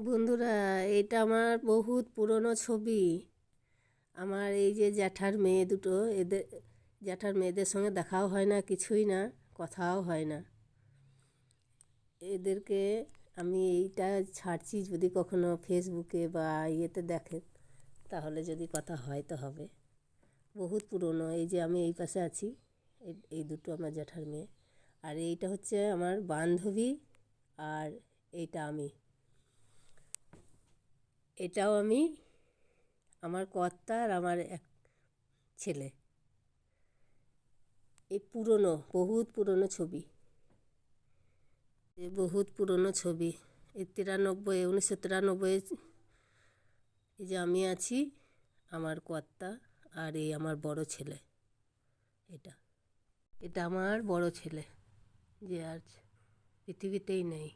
বন্ধুরা, এটা আমার বহুত পুরনো ছবি। আমার এই যে জ্যাঠার মেয়ে দুটো, জ্যাঠার মেয়েদের সঙ্গে দেখাও হয় না, কিছুই না, কথাও হয় না। এদেরকে আমি এইটা ছাড়ছি, যদি কখনো ফেসবুকে বা ইয়েতে দেখেন তাহলে যদি কথা হয় তো হবে। বহুত পুরনো। এই যে আমি এই পাশে আছি, এই দুটো আমার জ্যাঠার মেয়ে, আর এইটা হচ্ছে আমার বান্ধবী, আর এইটা আমি, এটাও আমি, আমার কর্তা আর আমার এক ছেলে। এই পুরনো, বহুত পুরনো ছবি, বহুত পুরনো ছবি। এই 1993, এই যে আমি আছি, আমার কর্তা, আর এই আমার বড় ছেলে। এটা এটা আমার বড় ছেলে, যে আজ পৃথিবীতেই নেই।